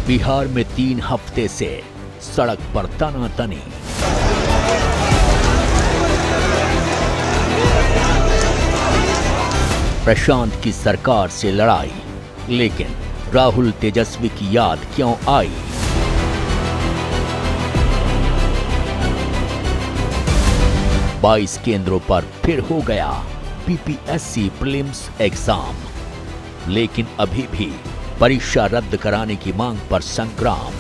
बिहार में 3 हफ्ते से सड़क पर तनातनी। प्रशांत की सरकार से लड़ाई, लेकिन राहुल तेजस्वी की याद क्यों आई? बाईस केंद्रों पर फिर हो गया बीपीएससी प्रीलिम्स एग्जाम, लेकिन अभी भी परीक्षा रद्द कराने की मांग पर संग्राम।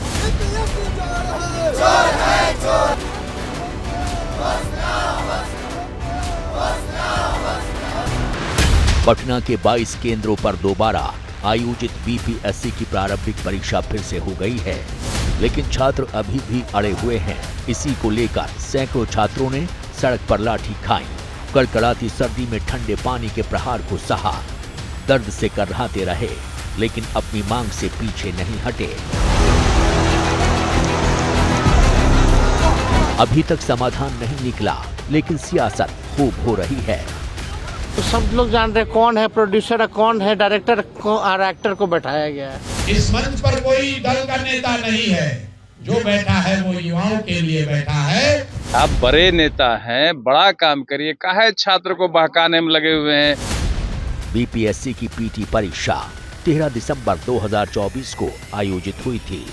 पटना के 22 केंद्रों पर दोबारा आयोजित बीपीएससी की प्रारंभिक परीक्षा फिर से हो गई है, लेकिन छात्र अभी भी अड़े हुए हैं। इसी को लेकर सैकड़ों छात्रों ने सड़क पर लाठी खाई, कड़कड़ाती सर्दी में ठंडे पानी के प्रहार को सहा, दर्द से कर्राते रहे, लेकिन अपनी मांग से पीछे नहीं हटे। अभी तक समाधान नहीं निकला, लेकिन सियासत खूब हो रही है। तो सब लोग जान रहे कौन है प्रोड्यूसर, कौन है डायरेक्टर और एक्टर को बैठाया गया है। इस मंच पर कोई दल का नेता नहीं है, जो बैठा है वो युवाओं के लिए बैठा है। आप बड़े नेता हैं, बड़ा काम करिए, काहे छात्र को बहकाने में लगे हुए हैं। बीपीएससी की पीटी परीक्षा 13 दिसंबर 2024 को आयोजित हुई थी।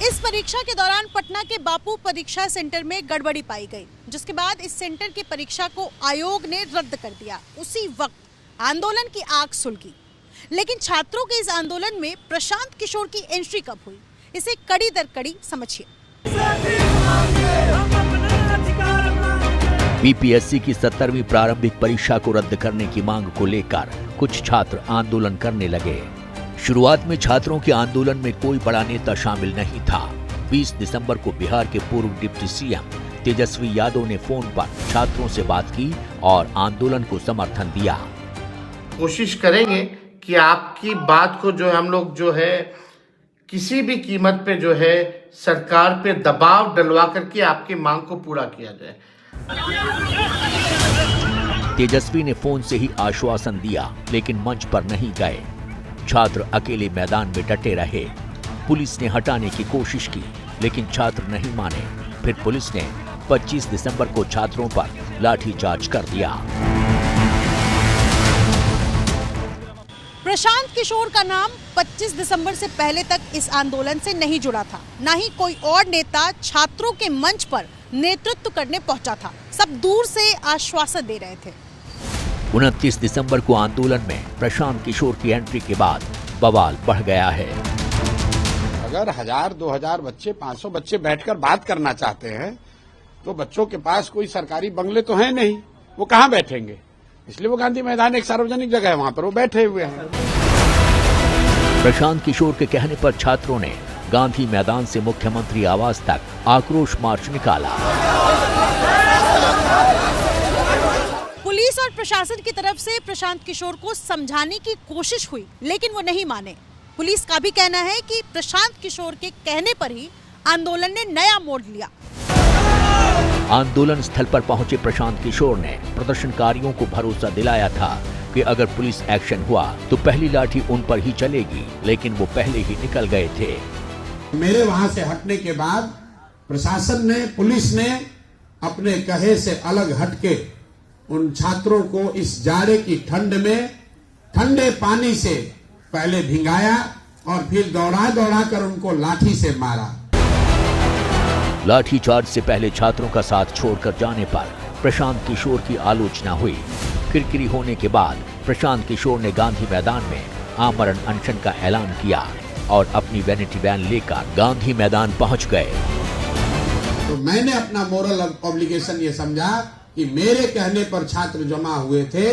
इस परीक्षा के दौरान पटना के बापू परीक्षा सेंटर में गड़बड़ी पाई गई, जिसके बाद इस सेंटर की परीक्षा को आयोग ने रद्द कर दिया। उसी वक्त आंदोलन की आग सुलगी, लेकिन छात्रों के इस आंदोलन में प्रशांत किशोर की एंट्री कब हुई, इसे कड़ी दर कड़ी समझिए। बीपीएससी की 17वीं प्रारंभिक परीक्षा को रद्द करने की मांग को लेकर कुछ छात्र आंदोलन करने लगे। शुरुआत में छात्रों के आंदोलन में कोई बड़ा नेता शामिल नहीं था। 20 दिसंबर को बिहार के पूर्व डिप्टी सीएम तेजस्वी यादव ने फोन पर छात्रों से बात की और आंदोलन को समर्थन दिया। कोशिश करेंगे कि आपकी बात को जो हम लोग जो है किसी भी कीमत पे जो है सरकार पे दबाव डलवा करके आपकी मांग को पूरा किया जाए। तेजस्वी ने फोन से ही आश्वासन दिया, लेकिन मंच पर नहीं गए। छात्र अकेले मैदान में डटे रहे। पुलिस ने हटाने की कोशिश की, लेकिन छात्र नहीं माने। फिर पुलिस ने 25 दिसंबर को छात्रों पर लाठीचार्ज कर दिया। प्रशांत किशोर का नाम 25 दिसंबर से पहले तक इस आंदोलन से नहीं जुड़ा था। न ही कोई और नेता छात्रों के मंच पर नेतृत्व करने पहुंचा था। सब दूर से आश्वासन दे रहे थे। 29 दिसंबर को आंदोलन में प्रशांत किशोर की एंट्री के बाद बवाल बढ़ गया है। अगर 1000-2000 बच्चे, 500 बच्चे बैठकर बात करना चाहते हैं, तो बच्चों के पास कोई सरकारी बंगले तो है नहीं, वो कहाँ बैठेंगे? इसलिए वो गांधी मैदान एक सार्वजनिक जगह है, वहां पर वो बैठे हुए हैं। प्रशांत किशोर के कहने पर छात्रों ने गांधी मैदान से मुख्यमंत्री आवास तक आक्रोश मार्च निकाला। पुलिस और प्रशासन की तरफ से प्रशांत किशोर को समझाने की कोशिश हुई, लेकिन वो नहीं माने। पुलिस का भी कहना है कि प्रशांत किशोर के कहने पर ही आंदोलन ने नया मोड़ लिया। आंदोलन स्थल पर पहुंचे प्रशांत किशोर ने प्रदर्शनकारियों को भरोसा दिलाया था कि अगर पुलिस एक्शन हुआ तो पहली लाठी उन पर ही चलेगी, लेकिन वो पहले ही निकल गए थे। मेरे वहां से हटने के बाद प्रशासन ने, पुलिस ने अपने कहे से अलग हटके उन छात्रों को इस जाड़े की ठंड में ठंडे पानी से पहले भिंगाया और फिर दौड़ा दौड़ा कर उनको लाठी से मारा। लाठीचार्ज से पहले छात्रों का साथ छोड़कर जाने पर प्रशांत किशोर की आलोचना हुई। किरकिरी होने के बाद प्रशांत किशोर ने गांधी मैदान में आमरण अनशन का ऐलान किया और अपनी वैनिटी वैन लेकर गांधी मैदान पहुंच गए। तो मैंने अपना मोरल ऑब्लिगेशन ये समझा कि मेरे कहने पर छात्र जमा हुए थे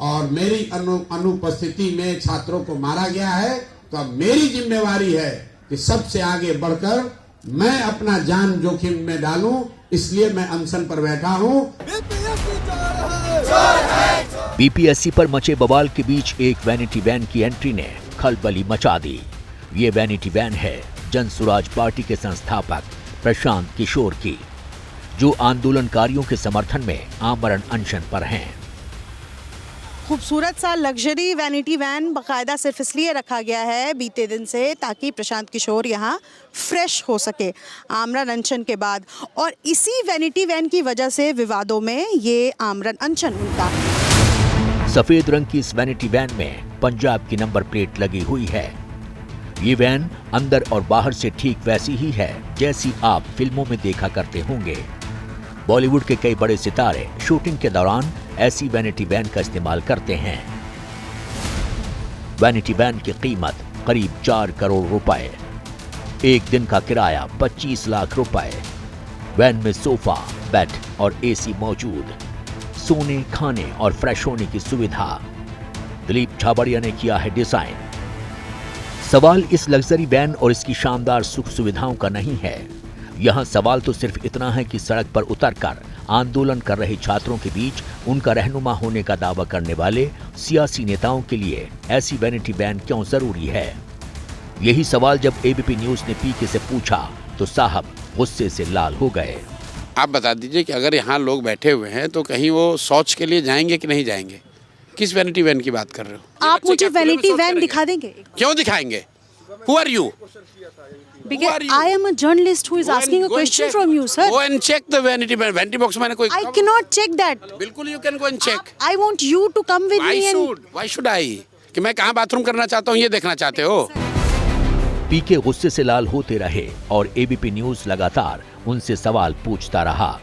और मेरी अनुपस्थिति में छात्रों को मारा गया है, तो अब मेरी जिम्मेवारी है कि सबसे आगे बढ़कर मैं अपना जान जोखिम में डालूं, इसलिए मैं अनशन पर बैठा हूं। बीपीएससी पर मचे बवाल के बीच एक वैनिटी वैन की एंट्री ने खलबली मचा दी। ये वैनिटी वैन है जन सुराज पार्टी के संस्थापक प्रशांत किशोर की, जो आंदोलनकारियों के समर्थन में आमरण अनशन पर हैं। खूबसूरत सा लग्जरी वैनिटी वैन बाकायदा सिर्फ इसलिए रखा गया है बीते दिन से ताकि प्रशांत किशोर यहाँ फ्रेश हो सके आमरण अनशन के बाद, और इसी वैनिटी वैन की वजह से विवादों में ये आमरण अनशन उनका। सफेद रंग की इस वैनिटी वैन में पंजाब की नंबर प्लेट लगी हुई है। ये वैन अंदर और बाहर से ठीक वैसी ही है जैसी आप फिल्मों में देखा करते होंगे। बॉलीवुड के कई बड़े सितारे शूटिंग के दौरान ऐसी वैनिटी वैन का इस्तेमाल करते हैं। वैनिटी वैन की कीमत करीब 4 करोड़ रुपए, एक दिन का किराया 25 लाख रुपए। वैन में सोफा, बेड और एसी मौजूद, सोने, खाने और फ्रेश होने की सुविधा। दिलीप छाबड़िया ने किया है डिजाइन। सवाल इस लग्जरी वैन और इसकी शानदार सुख सुविधाओं का नहीं है। यहाँ सवाल तो सिर्फ इतना है कि सड़क पर उतरकर आंदोलन कर रहे छात्रों के बीच उनका रहनुमा होने का दावा करने वाले सियासी नेताओं के लिए ऐसी वैनिटी वैन क्यों जरूरी है। यही सवाल जब एबीपी न्यूज ने पीके से पूछा तो साहब गुस्से से लाल हो गए। आप बता दीजिए कि अगर यहाँ लोग बैठे हुए हैं तो कहीं वो शौच के लिए जाएंगे कि नहीं जाएंगे? किस वैनिटी वैन की बात कर रहे हो? आप मुझे वैनिटी वैन दिखा देंगे? क्यों दिखाएंगे? Who are you? Because I am a journalist who is asking a question from you, sir. Go and check the vanity van. Vanity box मैंने कोई I cannot check that. बिल्कुल you can go and check. I want you to come with me and Why should I? कि मैं कहाँ bathroom करना चाहता हूँ ये देखना चाहते हो? पीके गुस्से से लाल होते रहे और एबीपी न्यूज लगातार उनसे सवाल पूछता रहा।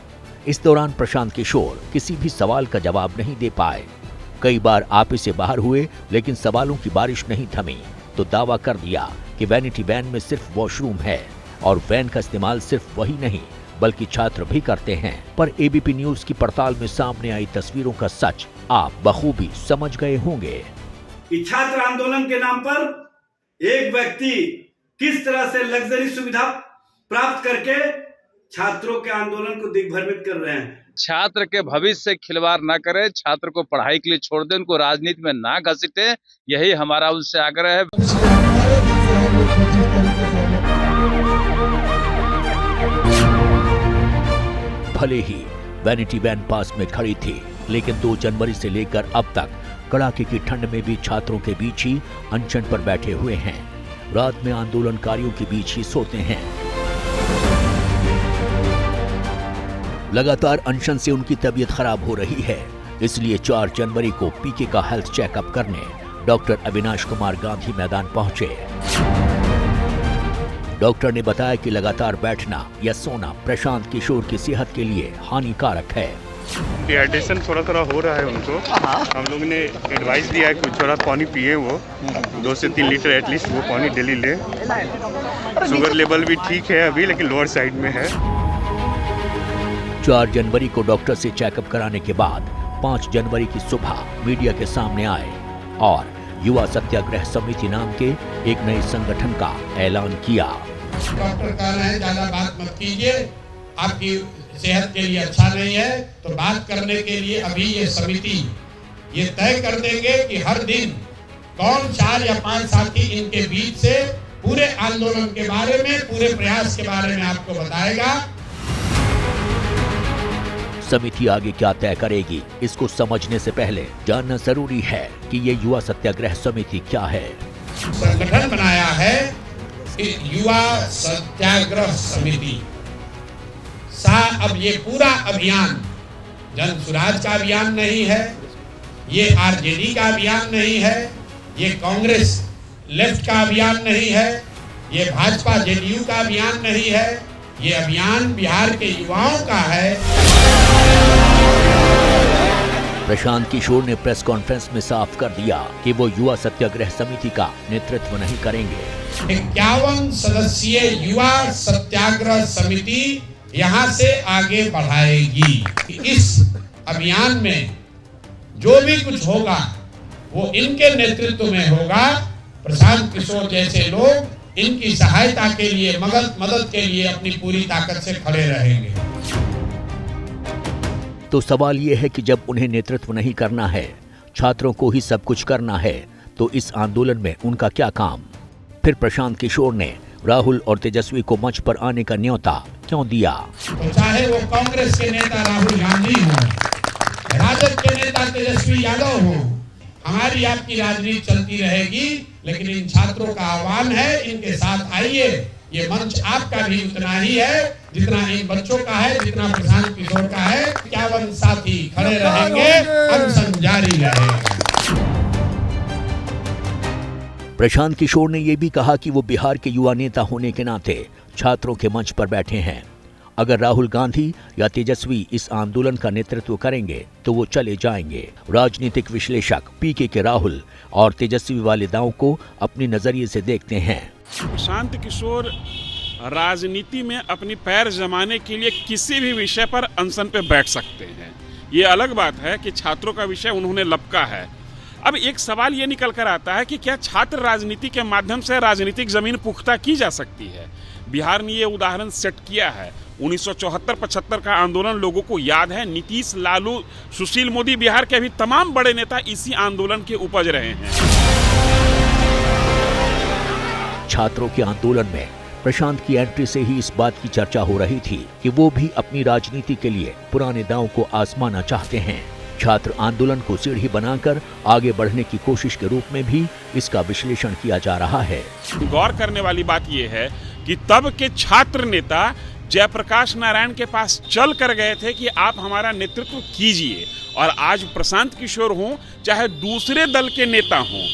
इस दौरान प्रशांत किशोर किसी भी सवाल का जवाब नहीं दे पाए। कई बार आपे से बाहर हुए लेकिन सवालों की बारिश नहीं थमी तो दावा कर दिया कि वैनिटी वैन में सिर्फ वॉशरूम है और वैन का इस्तेमाल सिर्फ वही नहीं बल्कि छात्र भी करते हैं। पर एबीपी न्यूज की पड़ताल में सामने आई तस्वीरों का सच आप बखूबी समझ गए होंगे। छात्र आंदोलन के नाम पर एक व्यक्ति किस तरह से लग्जरी सुविधा प्राप्त करके छात्रों के आंदोलन को दिग्भ्रमित कर रहे हैं। छात्र के भविष्य से खिलवाड़ ना करे, छात्र को पढ़ाई के लिए छोड़ दे, उनको राजनीति में ना घसीटे, यही हमारा उनसे आग्रह है। भले ही वैनिटी वैन पास में खड़ी थी लेकिन 2 जनवरी से लेकर अब तक कड़ाके की ठंड में भी छात्रों के बीच ही अनशन पर बैठे हुए हैं। रात में आंदोलनकारियों के बीच ही सोते हैं। लगातार अनशन से उनकी तबीयत खराब हो रही है, इसलिए 4 जनवरी को पीके का हेल्थ चेकअप करने डॉक्टर अविनाश कुमार गांधी मैदान पहुंचे। डॉक्टर ने बताया कि लगातार बैठना या सोना प्रशांत किशोर की सेहत के लिए हानिकारक है। डिहाइड्रेशन थोड़ा हो रहा है उनको। हम लोग ने एडवाइस दिया है कि थोड़ा पानी पिए, वो 2 से 3 लीटर एटलीस्ट वो पानी डेली ले। शुगर लेवल भी ठीक है अभी लेकिन लोअर साइड में है। 4 जनवरी को डॉक्टर से चेकअप कराने के बाद 5 जनवरी की सुबह मीडिया के सामने आए और युवा सत्याग्रह समिति नाम के एक नए संगठन का ऐलान किया। डॉक्टर कह रहे हैं ज्यादा बात मत कीजिए, आपकी सेहत के लिए अच्छा नहीं है, तो बात करने के लिए अभी ये समिति ये तय कर देंगे कि हर दिन कौन 4 या 5 साथी इनके बीच से पूरे आंदोलन के बारे में, पूरे प्रयास के बारे में आपको बताएगा। समिति आगे क्या तय करेगी इसको समझने से पहले जानना जरूरी है कि ये युवा सत्याग्रह समिति क्या है। संगठन बनाया है युवा सत्याग्रह समिति। अब ये पूरा अभियान जन सुराज का अभियान नहीं है, ये आरजेडी का अभियान नहीं है, ये कांग्रेस लेफ्ट का अभियान नहीं है, ये भाजपा जेडीयू का अभियान नहीं है, ये अभियान बिहार के युवाओं का है। प्रशांत किशोर ने प्रेस कॉन्फ्रेंस में साफ कर दिया कि वो युवा सत्याग्रह समिति का नेतृत्व नहीं करेंगे। 51 सदस्यीय युवा सत्याग्रह समिति यहाँ से आगे बढ़ाएगी। इस अभियान में जो भी कुछ होगा वो इनके नेतृत्व में होगा। प्रशांत किशोर जैसे लोग इनकी सहायता के लिए, मदद के लिए अपनी पूरी ताकत से खड़े रहेंगे। तो सवाल ये है कि जब उन्हें नेतृत्व नहीं करना है, छात्रों को ही सब कुछ करना है, तो इस आंदोलन में उनका क्या काम? फिर प्रशांत किशोर ने राहुल और तेजस्वी को मंच पर आने का न्योता क्यों दिया? तो चाहे वो कांग्रेस के नेता राहुल गांधी हो, राजद के नेता तेजस्वी यादव हो, हमारी आपकी राजनीति चलती रहेगी, लेकिन इन छात्रों का आह्वान है, इनके साथ आइए। ये मंच आपका भी उतना ही है जितना इन बच्चों का है, जितना प्रशांत किशोर का है। 51 साथी खड़े रहेंगे, अनशन जारी रहेगा। प्रशांत किशोर ने यह भी कहा कि वो बिहार के युवा नेता होने के नाते छात्रों के मंच पर बैठे हैं। अगर राहुल गांधी या तेजस्वी इस आंदोलन का नेतृत्व करेंगे तो वो चले जाएंगे। राजनीतिक विश्लेषक पीके के राहुल और तेजस्वी वाले दांव को अपने नजरिए से देखते हैं। प्रशांत किशोर राजनीति में अपनी पैर जमाने के लिए किसी भी विषय पर अनशन पे बैठ सकते हैं। ये अलग बात है कि छात्रों का विषय उन्होंने लपका है। अब एक सवाल ये निकल कर आता है कि क्या छात्र राजनीति के माध्यम से राजनीतिक जमीन पुख्ता की जा सकती है। बिहार ने ये उदाहरण सेट किया है। 1974-75 का आंदोलन लोगों को याद है। नीतीश, लालू, सुशील मोदी, बिहार के भी तमाम बड़े नेता इसी आंदोलन के उपज रहे हैं। छात्रों के आंदोलन में प्रशांत की एंट्री से ही इस बात की चर्चा हो रही थी कि वो भी अपनी राजनीति के लिए पुराने दांव को आजमाना चाहते हैं। छात्र आंदोलन को सीढ़ी बनाकर आगे बढ़ने की कोशिश के रूप में भी इसका विश्लेषण किया जा रहा है। गौर करने वाली बात यह है कि तब के छात्र नेता जयप्रकाश नारायण के पास चल कर गए थे कि आप हमारा नेतृत्व कीजिए, और आज प्रशांत किशोर हों चाहे दूसरे दल के नेता हों,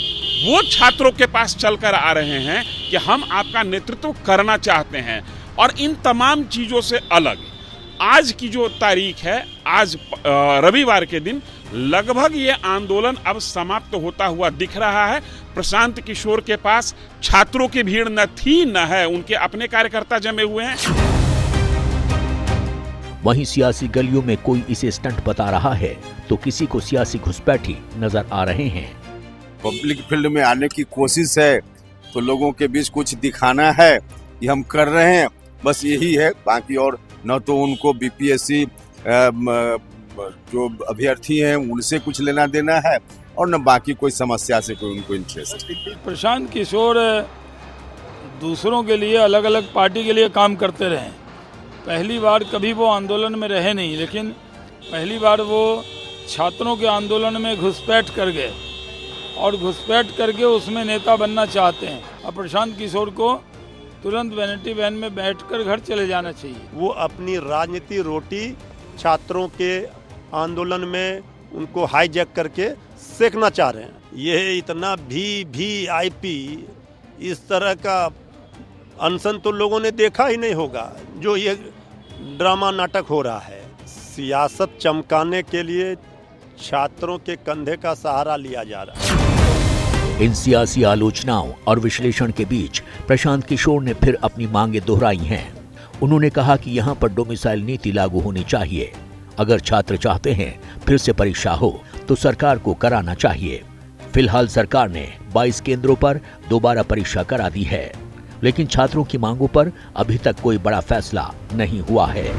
वो छात्रों के पास चलकर आ रहे हैं कि हम आपका नेतृत्व करना चाहते हैं। और इन तमाम चीजों से अलग आज की जो तारीख है, आज रविवार के दिन लगभग ये आंदोलन अब समाप्त होता हुआ दिख रहा है। प्रशांत किशोर के पास छात्रों की भीड़ न थी न है, उनके अपने कार्यकर्ता जमे हुए हैं। वहीं सियासी गलियों में कोई इसे स्टंट बता रहा है तो किसी को सियासी घुसपैठी नजर आ रहे हैं। पब्लिक फील्ड में आने की कोशिश है तो लोगों के बीच कुछ दिखाना है, ये हम कर रहे हैं, बस यही है। बाकी और न तो उनको बीपीएससी जो अभ्यर्थी हैं उनसे कुछ लेना देना है और न बाकी कोई समस्या से कोई उनको इंटरेस्ट है। प्रशांत किशोर दूसरों के लिए, अलग अलग पार्टी के लिए काम करते रहे। पहली बार कभी वो आंदोलन में रहे नहीं, लेकिन पहली बार वो छात्रों के आंदोलन में घुसपैठ कर गए और घुसपैठ करके उसमें नेता बनना चाहते हैं। अब प्रशांत किशोर को तुरंत वैनिटी वैन में बैठकर घर चले जाना चाहिए। वो अपनी राजनीति रोटी छात्रों के आंदोलन में उनको हाईजैक करके सेकना चाह रहे हैं। ये इतना वीवीआईपी इस तरह का अनशन तो लोगों ने देखा ही नहीं होगा, जो ये ड्रामा नाटक हो रहा है। सियासत चमकाने के लिए छात्रों के कंधे का सहारा लिया जा रहा है। इन सियासी आलोचनाओं और विश्लेषण के बीच प्रशांत किशोर ने फिर अपनी मांगे दोहराई हैं। उन्होंने कहा कि यहाँ पर डोमिसाइल नीति लागू होनी चाहिए। अगर छात्र चाहते हैं फिर से परीक्षा हो तो सरकार को कराना चाहिए। फिलहाल सरकार ने 22 केंद्रों पर दोबारा परीक्षा करा दी है, लेकिन छात्रों की मांगों पर अभी तक कोई बड़ा फैसला नहीं हुआ है।